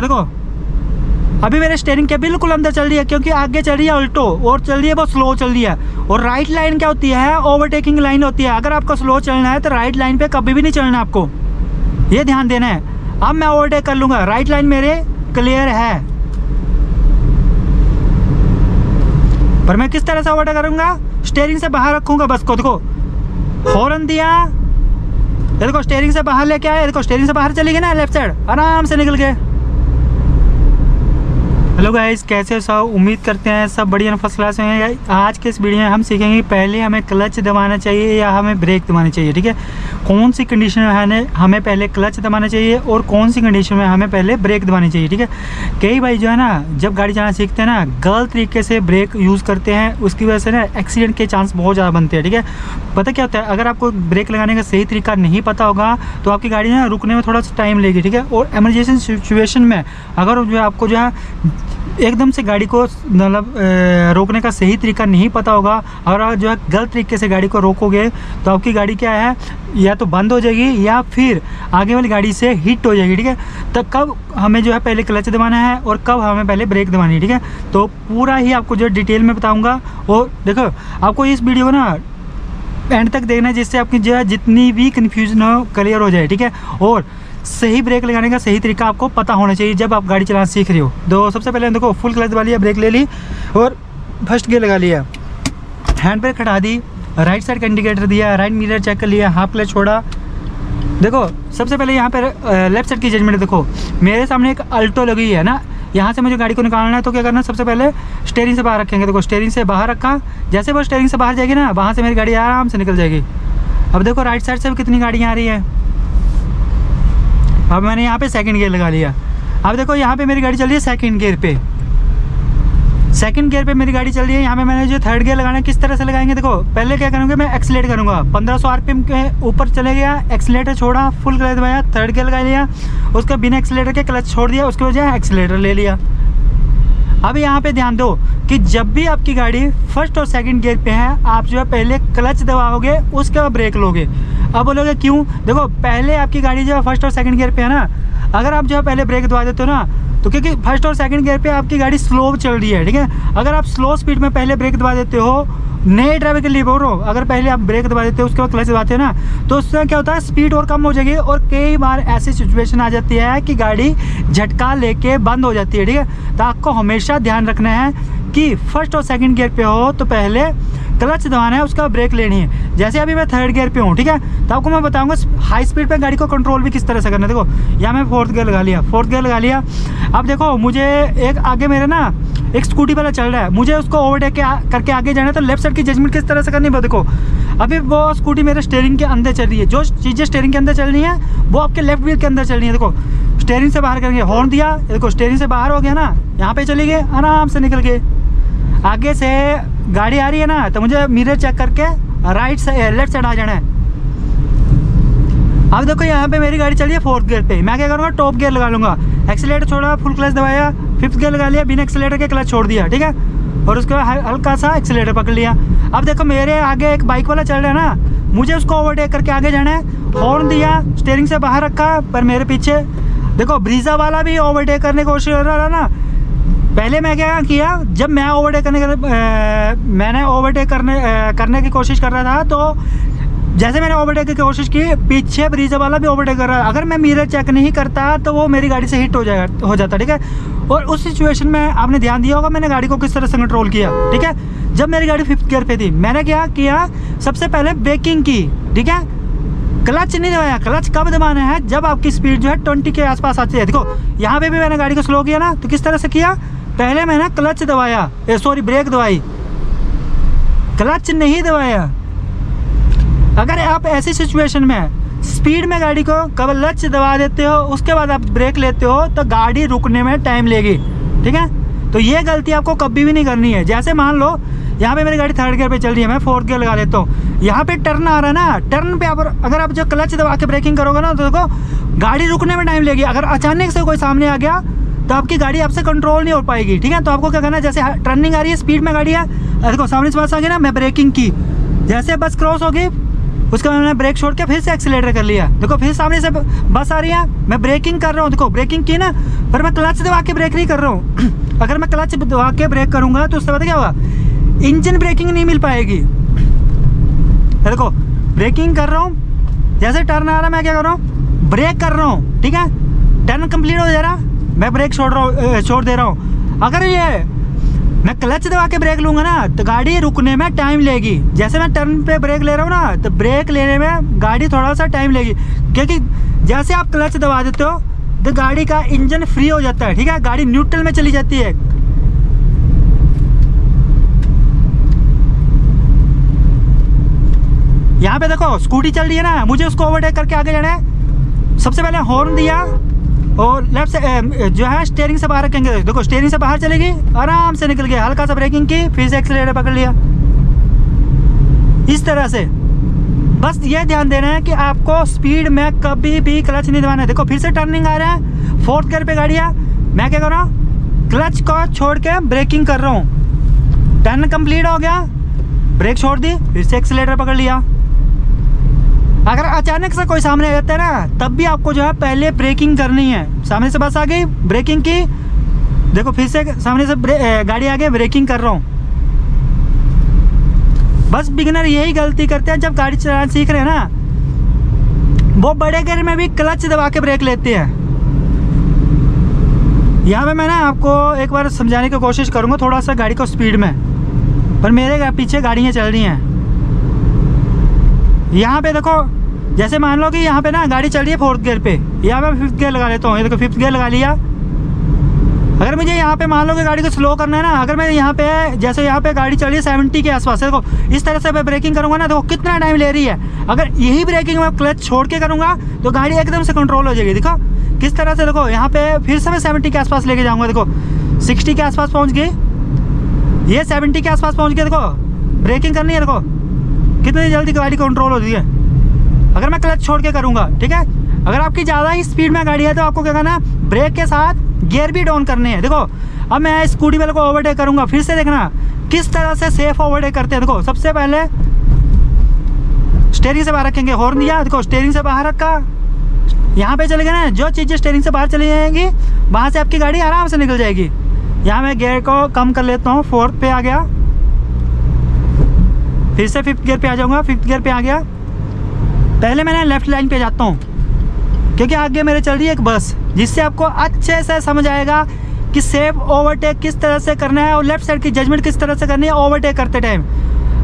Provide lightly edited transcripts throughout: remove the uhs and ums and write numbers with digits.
ये देखो अभी मेरे स्टीयरिंग के बिल्कुल अंदर चल रही है, क्योंकि आगे चल रही है अल्टो और चल रही है बहुत स्लो चल रही है। और राइट लाइन क्या होती है, ओवरटेकिंग लाइन होती है। अगर आपको स्लो चलना है तो राइट लाइन पे कभी भी नहीं चलना है, आपको ये ध्यान देना है। अब मैं ओवरटेक कर लूँगा, राइट लाइन मेरे क्लियर है, पर मैं किस तरह से ओवरटेक करूँगा, स्टीयरिंग से बाहर रखूँगा बस को। देखो हॉर्न दिया, ये देखो स्टीयरिंग से बाहर लेके आया, देखो स्टीयरिंग से बाहर चली गई ना, लेफ्ट साइड आराम से निकल गए। हेलो गाइस, कैसे सब, उम्मीद करते हैं सब बढ़िया फर्स्ट क्लास में हैं। आज के इस वीडियो में हम सीखेंगे पहले हमें क्लच दबाना चाहिए या हमें ब्रेक दबानी चाहिए, ठीक है। कौन सी कंडीशन में हमें पहले क्लच दबाना चाहिए और कौन सी कंडीशन में हमें पहले ब्रेक दबानी चाहिए, ठीक है। कई भाई जो है ना, जब गाड़ी चलाना सीखते हैं ना, गलत तरीके से ब्रेक यूज़ करते हैं, उसकी वजह से ना एक्सीडेंट के चांस बहुत ज़्यादा बनते हैं, ठीक है। पता क्या होता है, अगर आपको ब्रेक लगाने का सही तरीका नहीं पता होगा तो आपकी गाड़ी ना रुकने में थोड़ा सा टाइम लेगी, ठीक है। और इमरजेंसी सिचुएशन में अगर जो है आपको जो है एकदम से गाड़ी को मतलब रोकने का सही तरीका नहीं पता होगा और जो है गलत तरीके से गाड़ी को रोकोगे तो आपकी गाड़ी क्या है, या तो बंद हो जाएगी या फिर आगे वाली गाड़ी से हिट हो जाएगी, ठीक है। तो कब हमें जो है पहले क्लच दबाना है और कब हमें पहले ब्रेक दबानी है, ठीक है। तो पूरा ही आपको जो डिटेल में बताऊँगा। और देखो आपको इस वीडियो को ना एंड तक देखना है, जिससे आपकी जो है जितनी भी कन्फ्यूजन हो क्लियर हो जाए, ठीक है। और सही ब्रेक लगाने का सही तरीका आपको पता होना चाहिए जब आप गाड़ी चलाना सीख रहे हो। तो सबसे पहले देखो फुल क्लच दबा लिया, ब्रेक ले ली और फर्स्ट गियर लगा लिया, हैंड ब्रेक हटा दी, राइट साइड का इंडिकेटर दिया, राइट मिरर चेक कर लिया, हाफ क्लच छोड़ा। देखो सबसे पहले यहाँ पे लेफ्ट साइड की जजमेंट देखो, मेरे सामने एक अल्टो लगी है ना, यहाँ से मुझे गाड़ी को निकालना है तो क्या करना है, सबसे पहले स्टीयरिंग से बाहर रखेंगे। देखो स्टीयरिंग से बाहर रखा, जैसे वो स्टीयरिंग से बाहर जाएगी ना, वहाँ से मेरी गाड़ी आराम से निकल जाएगी। अब देखो राइट साइड से भी कितनी गाड़ियाँ आ रही है। अब मैंने यहाँ पे सेकंड गियर लगा लिया। अब देखो यहाँ पे मेरी गाड़ी चल रही है सेकंड गियर पे, सेकंड गियर पे मेरी गाड़ी चल रही है। यहाँ पे मैंने जो थर्ड गियर लगाना है, किस तरह से लगाएंगे, देखो पहले क्या करूँगा, मैं एक्सीलेट करूँगा, 1500 आरपीएम के ऊपर चले गया, एक्सीलेटर छोड़ा, फुल क्लच दबाया, थर्ड गियर लगा लिया, उसका बिना एक्सीलेटर के क्लच छोड़ दिया, उसके वजह एक्सीलेटर ले लिया। अब यहाँ पे ध्यान दो कि जब भी आपकी गाड़ी फर्स्ट और सेकंड गियर पे है, आप जो है पहले क्लच दबाओगे, उसके बाद ब्रेक लोगे। अब बोलोगे क्यों, देखो पहले आपकी गाड़ी जो है फर्स्ट और सेकंड गियर पे है ना, अगर आप जो है पहले ब्रेक दबा देते हो ना, तो क्योंकि फर्स्ट और सेकंड गियर पे आपकी गाड़ी स्लो चल रही है, ठीक है। अगर आप स्लो स्पीड में पहले ब्रेक दबा देते हो, नए ड्राइवर के लिए बोल रहा हूँ, अगर पहले आप ब्रेक दबा देते हो उसके बाद क्लच दबाते हो ना, तो उससे क्या होता है, स्पीड और कम हो जाएगी। और कई बार ऐसी सिचुएशन आ जाती है कि गाड़ी झटका लेके बंद हो जाती है, ठीक है। तो आपको हमेशा ध्यान रखना है कि फर्स्ट और सेकंड गियर पे हो तो पहले क्लच दबाना है, उसका ब्रेक लेनी है। जैसे अभी मैं थर्ड गियर पे हूँ, ठीक है, तो आपको मैं बताऊंगा हाई स्पीड पे गाड़ी को कंट्रोल भी किस तरह से करना है। देखो यहाँ मैं फोर्थ गियर लगा लिया, फोर्थ गियर लगा लिया। अब देखो मुझे एक आगे मेरे ना एक स्कूटी वाला चल रहा है, मुझे उसको ओवरटेक करके आगे जाना है, तो लेफ्ट साइड की जजमेंट किस तरह से करनी है। देखो अभी वो स्कूटी मेरे स्टीयरिंग के अंदर चल रही है, जो चीज़ें स्टीयरिंग के अंदर चल रही है वो आपके लेफ्ट व्हील के अंदर चल रही है। देखो स्टीयरिंग से बाहर करेंगे, हॉर्न दिया, देखो स्टीयरिंग से बाहर हो गया ना, यहाँ पे चली गए, आराम से निकल गए। आगे से गाड़ी आ रही है ना, तो मुझे मिरर चेक करके राइट से लेफ्ट साइड आ जाना है। अब देखो यहाँ पे मेरी गाड़ी चली है फोर्थ गियर पे, मैं क्या करूँगा, टॉप गियर लगा लूँगा, एक्सीलेटर छोड़ा, फुल क्लच दबाया, फिफ्थ गियर लगा लिया, बिना एक्सीलेटर के क्लच छोड़ दिया, ठीक है। और उसके बाद हल्का सा एक्सीलेटर पकड़ लिया। अब देखो मेरे आगे एक बाइक वाला चल रहा है ना, मुझे उसको ओवरटेक करके आगे जाना है, हॉर्न दिया, स्टीयरिंग से बाहर रखा, पर मेरे पीछे देखो ब्रीजा वाला भी ओवरटेक करने की कोशिश कर रहा था ना। पहले मैं क्या किया, जब मैं मैंने ओवरटेक करने की कोशिश कर रहा था, तो जैसे मैंने ओवरटेक की कोशिश की, पीछे ब्रीजा वाला भी ओवरटेक कर रहा है। अगर मैं मिरर चेक नहीं करता तो वो मेरी गाड़ी से हिट हो जाता, ठीक है। और उस सिचुएशन में आपने ध्यान दिया होगा मैंने गाड़ी को किस तरह से कंट्रोल किया, ठीक है। जब मेरी गाड़ी फिफ्थ गियर पे थी, मैंने क्या किया, सबसे पहले ब्रेकिंग की, ठीक है, क्लच नहीं दबाया। क्लच कब दबाना है, जब आपकी स्पीड जो है 20 के आसपास आती है। देखो यहाँ पे भी मैंने गाड़ी को स्लो किया ना, तो किस तरह से किया, पहले मैंने क्लच दबाया, ब्रेक दबाई, क्लच नहीं दबाया। अगर आप ऐसी सिचुएशन में स्पीड में गाड़ी को क्लच दबा देते हो, उसके बाद आप ब्रेक लेते हो, तो गाड़ी रुकने में टाइम लेगी, ठीक है। तो ये गलती आपको कभी भी नहीं करनी है। जैसे मान लो यहाँ पे मेरी गाड़ी थर्ड गियर पे चल रही है, मैं फोर्थ गियर लगा लेता हूँ, यहाँ पे टर्न आ रहा है ना, टर्न पे अगर आप जो क्लच दबा के ब्रेकिंग करोगे ना, तो देखो गाड़ी रुकने में टाइम लेगी। अगर अचानक से कोई सामने आ गया तो आपकी गाड़ी आपसे कंट्रोल नहीं हो पाएगी, ठीक है। तो आपको क्या करना है, जैसे टर्निंग आ रही है, स्पीड में गाड़ी है, देखो सामने से बस आ गई ना, मैं ब्रेकिंग की, जैसे बस क्रॉस होगी उसके बाद मैंने ब्रेक छोड़ के फिर से एक्सीलेटर कर लिया। देखो फिर सामने से बस आ रही है, मैं ब्रेकिंग कर रहा हूँ, देखो ब्रेकिंग की ना, पर मैं क्लच दबा के ब्रेक नहीं कर रहा हूँ। अगर मैं क्लच दबा के ब्रेक करूँगा तो उससे पता क्या होगा, इंजन ब्रेकिंग नहीं मिल पाएगी। देखो ब्रेकिंग कर रहा हूँ, जैसे टर्न आ रहा है मैं क्या कर रहा हूँ, ब्रेक कर रहा हूँ, ठीक है, टर्न कंप्लीट हो जा रहा, मैं ब्रेक छोड़ दे रहा हूँ। अगर ये मैं क्लच दबा के ब्रेक लूँगा ना तो गाड़ी रुकने में टाइम लेगी। जैसे मैं टर्न पे ब्रेक ले रहा हूँ ना तो ब्रेक लेने में गाड़ी थोड़ा सा टाइम लेगी, क्योंकि जैसे आप क्लच दबा देते हो तो गाड़ी का इंजन फ्री हो जाता है, ठीक है, गाड़ी न्यूट्रल में चली जाती है। यहाँ पे देखो स्कूटी चल रही है ना, मुझे उसको ओवरटेक करके आगे जाना है। सबसे पहले हॉर्न दिया और लेफ्ट से जो है स्टीयरिंग से बाहर रखेंगे। देखो स्टीयरिंग से बाहर चलेगी, आराम से निकल गया, हल्का सा ब्रेकिंग की, फिर से एक्सीलरेटर पकड़ लिया, इस तरह से। बस ये ध्यान देना है कि आपको स्पीड में कभी भी क्लच नहीं दबाना है। देखो फिर से टर्निंग आ रहा है, 4th गियर पे गाड़ी है, मैं क्या कर रहा हूँ, क्लच को छोड़ के ब्रेकिंग कर रहा हूँ। टर्न कंप्लीट हो गया, ब्रेक छोड़ दी, फिर से एक्सीलरेटर पकड़ लिया। अगर अचानक से कोई सामने आ जाता है ना तब भी आपको जो है पहले ब्रेकिंग करनी है। सामने से बस आ गई, ब्रेकिंग की, देखो फिर से सामने से गाड़ी आ गई, ब्रेकिंग कर रहा हूँ। बस बिगिनर यही गलती करते हैं जब गाड़ी चलाना सीख रहे हैं ना, वो बड़े गियर में भी क्लच दबा के ब्रेक लेते हैं। यहाँ पे मैं ना आपको एक बार समझाने की कोशिश करूँगा थोड़ा सा गाड़ी को स्पीड में, पर मेरे पीछे गाड़ियाँ चल रही हैं। यहाँ पे देखो जैसे मान लो कि यहाँ पे ना गाड़ी चल रही है 4th गियर पे, यहाँ पे 5th गियर लगा लेता हूँ। ये देखो 5th गियर लगा लिया। अगर मुझे यहाँ पे मान लो कि गाड़ी को स्लो करना है ना, अगर मैं यहाँ पे जैसे यहाँ पे गाड़ी चल रही है 70 के आसपास, देखो इस तरह से मैं ब्रेकिंग करूँगा ना, देखो कितना टाइम ले रही है। अगर यही ब्रेकिंग मैं क्लच छोड़ के करूँगा तो गाड़ी एकदम से कंट्रोल हो जाएगी। देखो किस तरह से, देखो यहाँ पे फिर से मैं 70 के आसपास लेके जाऊँगा, देखो 60 के आसपास पहुँच गई, ये 70 के आसपास पहुँच गया। देखो ब्रेकिंग करनी है, देखो कितनी जल्दी गाड़ी कंट्रोल होती है अगर मैं क्लच छोड़ के करूँगा, ठीक है। अगर आपकी ज़्यादा ही स्पीड में गाड़ी है तो आपको क्या करना है, ब्रेक के साथ गियर भी डाउन करने हैं। देखो अब मैं स्कूटी वाले को ओवरटेक करूँगा, फिर से देखना किस तरह से सेफ ओवरटेक करते हैं। देखो सबसे पहले स्टीयरिंग से बाहर रखेंगे, हॉर्न दिया, देखो स्टीयरिंग से बाहर रखा, यहाँ पे चले गए ना, जो चीज़ें स्टीयरिंग से बाहर चली जाएंगी वहाँ से आपकी गाड़ी आराम से निकल जाएगी। यहाँ मैं गियर को कम कर लेता हूँ, 4th पे आ गया, फिर से 5th गियर पे आ जाऊँगा, 5th गियर पे आ गया। पहले मैंने लेफ़्ट लाइन पे जाता हूँ क्योंकि आगे मेरे चल रही है एक बस, जिससे आपको अच्छे से समझ आएगा कि सेफ ओवरटेक किस तरह से करना है और लेफ्ट साइड की जजमेंट किस तरह से करनी है ओवरटेक करते टाइम।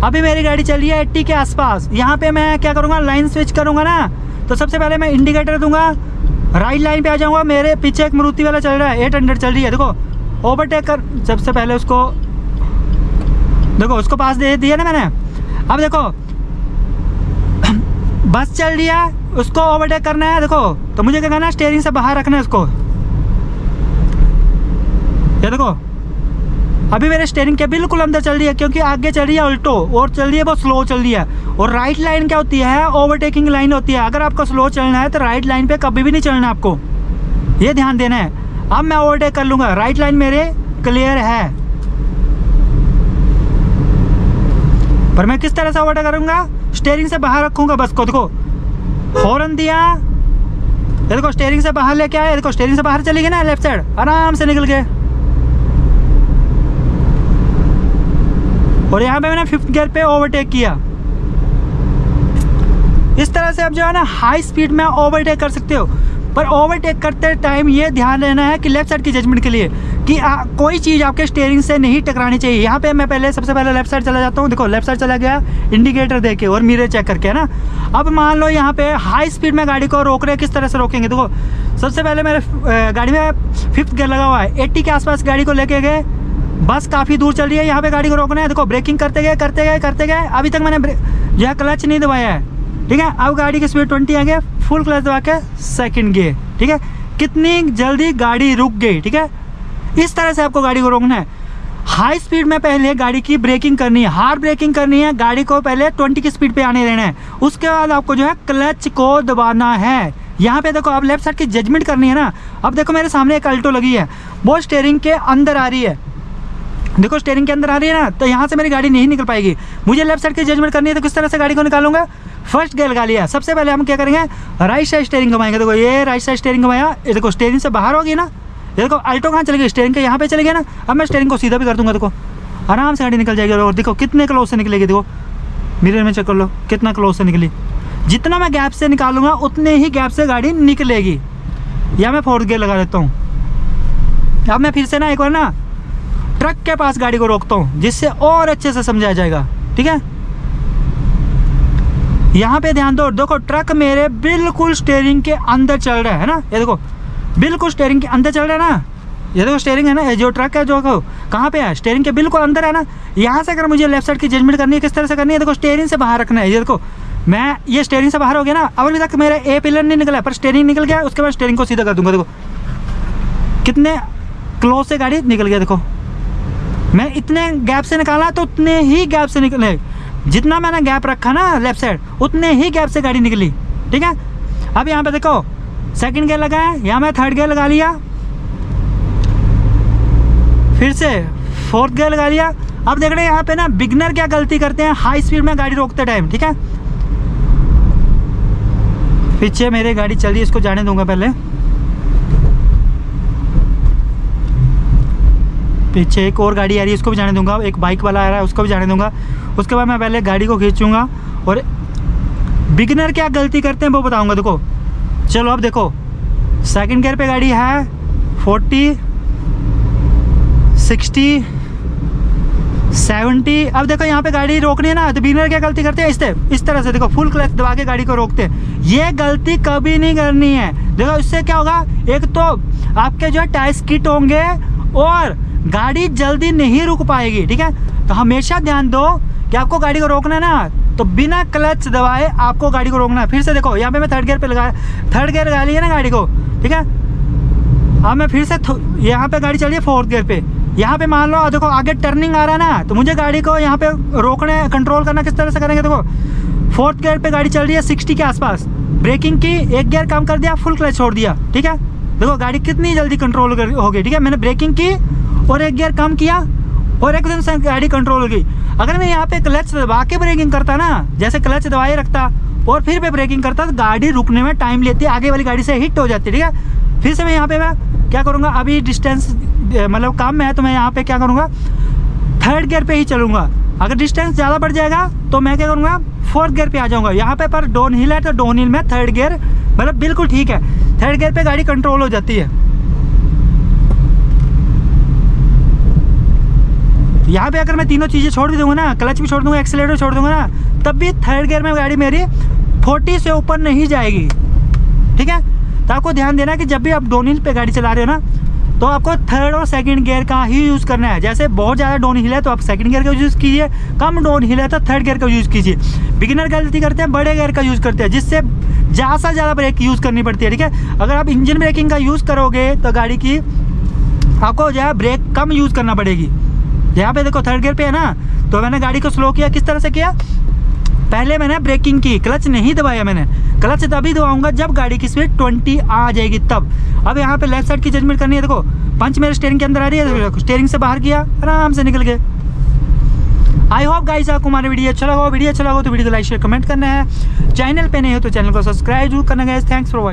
अभी मेरी गाड़ी चल रही है 80 के आसपास, यहाँ पे मैं क्या करूँगा, लाइन स्विच करूँगा ना, तो सबसे पहले मैं इंडिकेटर दूंगा, राइट लाइन पे आ जाऊँगा। मेरे पीछे एक मारुति वाला चल रहा है, 800 चल रही है, देखो ओवरटेक कर, सबसे पहले उसको देखो, उसको पास दे दिया ना मैंने। अब देखो बस चल रही है, उसको ओवरटेक करना है, देखो तो मुझे क्या करना है, स्टीयरिंग से बाहर रखना है उसको। ये देखो अभी मेरे स्टीयरिंग के बिल्कुल अंदर चल रही है, क्योंकि आगे चल रही है अल्टो और चल रही है बहुत स्लो चल रही है। और राइट लाइन क्या होती है, ओवरटेकिंग लाइन होती है। अगर आपको स्लो चलना है तो राइट लाइन पे कभी भी नहीं चलना है, आपको ये ध्यान देना है। अब मैं ओवरटेक कर लूँगा, राइट लाइन मेरे क्लियर है, पर मैं किस तरह से ओवरटेक करूँगा, स्टीयरिंग से बाहर रखूँगा बस को। देखो हॉर्न दिया, ये देखो स्टीयरिंग से बाहर लेके आया, देखो स्टीयरिंग से बाहर चली गई ना, लेफ्ट साइड आराम से निकल गए। और यहाँ पे मैंने 5th गियर पे ओवरटेक किया। इस तरह से आप जो है ना हाई स्पीड में ओवरटेक कर सकते हो, पर ओवरटेक करते टाइम ये ध्यान रहना है कि लेफ्ट साइड की जजमेंट के लिए कि कोई चीज़ आपके स्टीयरिंग से नहीं टकरानी चाहिए। यहाँ पे मैं पहले सबसे पहले लेफ्ट साइड चला जाता हूँ, देखो लेफ्ट साइड चला गया इंडिकेटर दे के और मिरर चेक करके, है ना। अब मान लो यहाँ पे हाई स्पीड में गाड़ी को रोक रहे, किस तरह से रोकेंगे, देखो सबसे पहले मेरे गाड़ी में 5th गियर लगा हुआ है, 80 के आसपास गाड़ी को लेके गए, बस काफ़ी दूर चल रही है, यहाँ पे गाड़ी को रोकना है। देखो ब्रेकिंग करते गए, अभी तक मैंने जो है क्लच नहीं दबाया है, ठीक है। अब गाड़ी की स्पीड 20 आ गया, फुल क्लच दबा के 2nd गियर, ठीक है, कितनी जल्दी गाड़ी रुक गई, ठीक है। इस तरह से आपको गाड़ी को रोकना है। हाई स्पीड में पहले गाड़ी की ब्रेकिंग करनी है, हार्ड ब्रेकिंग करनी है, गाड़ी को पहले 20 की स्पीड पे आने देना है, उसके बाद आपको जो है क्लच को दबाना है। यहाँ पे देखो आप लेफ्ट साइड की जजमेंट करनी है ना। अब देखो मेरे सामने एक अल्टो लगी है, वो स्टीयरिंग के अंदर आ रही है, देखो स्टीयरिंग के अंदर आ रही है ना, तो यहाँ से मेरी गाड़ी नहीं निकल पाएगी। मुझे लेफ्ट साइड की जजमेंट करनी है, तो किस तरह से गाड़ी को निकालूंगा, फर्स्ट गियर लगा लिया। सबसे पहले हम क्या करेंगे, राइट साइड स्टीयरिंग घुमाएंगे। देखो ये राइट साइड स्टीयरिंग घुमाया, ये देखो स्टीयरिंग से बाहर होगी ना, ये देखो अल्टो कहाँ चली गई, स्टीयरिंग के यहाँ पे चली गया ना। अब मैं स्टीयरिंग को सीधा भी कर दूंगा, देखो आराम से गाड़ी निकल जाएगी। और देखो कितने क्लोज से निकलेगी, देखो मिरर में चेक कर लो कितना क्लोज से निकली। जितना मैं गैप से निकालूंगा उतने ही गैप से गाड़ी निकलेगी। या मैं फोर्थ गियर लगा देता हूँ। अब मैं फिर से ना एक बार ना ट्रक के पास गाड़ी को रोकता हूँ, जिससे और अच्छे से समझाया जाएगा, ठीक है। यहाँ पे ध्यान दो, देखो ट्रक मेरे बिल्कुल स्टीयरिंग के अंदर चल रहा है ना, ये देखो बिल्कुल स्टीयरिंग के अंदर चल रहा है ना। ये देखो स्टीयरिंग है ना, ये जो ट्रक है जो कहाँ पे है, स्टीयरिंग के बिल्कुल अंदर है ना। यहाँ से अगर मुझे लेफ्ट साइड की जजमेंट करनी है, किस तरह से करनी है, देखो स्टीयरिंग से बाहर रखना है। ये देखो मैं ये स्टीयरिंग से बाहर हो गया ना, अभी तक मेरा ए पिलर नहीं निकला पर स्टीयरिंग निकल गया। उसके बाद स्टीयरिंग को सीधा कर दूंगा, देखो कितने क्लोज से गाड़ी निकल गया। देखो मैं इतने गैप से निकाला तो उतने ही गैप से निकले, जितना मैंने गैप रखा ना लेफ्ट साइड उतने ही गैप से गाड़ी निकली, ठीक है। अब यहाँ पे देखो सेकंड गियर लगा है, यहाँ मैं थर्ड गियर लगा लिया, फिर से फोर्थ गियर लगा लिया। अब देख रहे हैं यहाँ पे ना बिगनर क्या गलती करते हैं हाई स्पीड में गाड़ी रोकते टाइम, ठीक है। पीछे मेरे गाड़ी चल रही है, इसको जाने दूंगा पहले। पीछे एक और गाड़ी आ रही है, इसको भी जाने दूंगा। एक बाइक वाला आ रहा है, उसको भी जाने दूंगा। उसके बाद मैं पहले गाड़ी को खींचूंगा और बिगिनर क्या गलती करते हैं वो बताऊंगा। देखो चलो अब देखो सेकंड गियर पे गाड़ी है 40 60 70। अब देखो यहाँ पे गाड़ी रोकनी है ना, तो बिगिनर क्या गलती करते हैं, इस तरह से देखो फुल क्लच दबा के गाड़ी को रोकते हैं। ये गलती कभी नहीं करनी है। देखो इससे क्या होगा, एक तो आपके जो है टायर स्किड होंगे और गाड़ी जल्दी नहीं रुक पाएगी, ठीक है। तो हमेशा ध्यान दो कि आपको गाड़ी को रोकना है ना, तो बिना क्लच दबाए आपको गाड़ी को रोकना है। फिर से देखो यहाँ पे मैं थर्ड गियर लगा ली है ना गाड़ी को, ठीक है। अब मैं फिर से यहाँ पे गाड़ी चली है फोर्थ गियर पे। यहाँ पे मान लो देखो आगे टर्निंग आ रहा है ना, तो मुझे गाड़ी को यहाँ पे रोकने कंट्रोल करना किस तरह से करेंगे। देखो फोर्थ गियर पे गाड़ी चल रही है 60 के आसपास, ब्रेकिंग की, एक गियर कम कर दिया, फुल क्लच छोड़ दिया, ठीक है। देखो गाड़ी कितनी जल्दी कंट्रोल हो गई, ठीक है। मैंने ब्रेकिंग की और एक गियर कम किया और एकदम से गाड़ी कंट्रोल हो गई। अगर मैं यहाँ पे क्लच दबा के ब्रेकिंग करता ना, जैसे क्लच दबाए रखता और फिर पे ब्रेकिंग करता, तो गाड़ी रुकने में टाइम लेती है, आगे वाली गाड़ी से हिट हो जाती है, ठीक है। फिर से मैं यहाँ पे मैं क्या करूँगा, अभी डिस्टेंस मतलब काम में है तो मैं यहाँ पे क्या करूँगा, थर्ड गियर पे ही चलूँगा। अगर डिस्टेंस ज़्यादा बढ़ जाएगा तो मैं क्या करूँगा, फोर्थ गियर पे आ जाऊँगा। यहाँ पे पर डाउन हिल है तो डाउन हिल में थर्ड गियर मतलब बिल्कुल ठीक है, थर्ड गियर पे गाड़ी कंट्रोल हो जाती है। यहाँ पे अगर मैं तीनों चीज़ें छोड़ भी दूंगा ना, क्लच भी छोड़ दूंगा, एक्सीलरेटर छोड़ दूंगा ना, तब भी थर्ड गियर में गाड़ी मेरी 40 से ऊपर नहीं जाएगी, ठीक है। तो आपको ध्यान देना कि जब भी आप डाउन हिल पे गाड़ी चला रहे हो ना, तो आपको थर्ड और सेकंड गियर का ही यूज़ करना है। जैसे बहुत ज़्यादा डाउन हिल है तो आप सेकंड गियर का यूज़ कीजिए, कम डाउन हिल है तो थर्ड गियर का यूज़ कीजिए। बिगिनर गलती करते हैं बड़े गियर का यूज़ करते हैं, जिससे ज़्यादा से ज़्यादा ब्रेक यूज़ करनी पड़ती है, ठीक है। अगर आप इंजन ब्रेकिंग का यूज़ करोगे तो गाड़ी की आपको जो है ब्रेक कम यूज़ करना पड़ेगी। यहाँ पे देखो थर्ड गियर पे है ना, तो मैंने गाड़ी को स्लो किया, किस तरह से किया, पहले मैंने ब्रेकिंग की, क्लच नहीं दबाया मैंने। क्लच तभी दबाऊंगा जब गाड़ी की स्पीड 20 आ जाएगी तब। अब यहाँ पे लेफ्ट साइड की जजमेंट करनी है। देखो पंच मेरे स्टीयरिंग के अंदर आ रही है, स्टीयरिंग से बाहर किया, आराम से निकल गए। आई होप गाइस आपको हमारा वीडियो अच्छा लगा हो। तो वीडियो को लाइक शेयर कमेंट करना है। चैनल पे नहीं हो तो चैनल को सब्सक्राइब जरूर करना गाइस। Thanks for watching.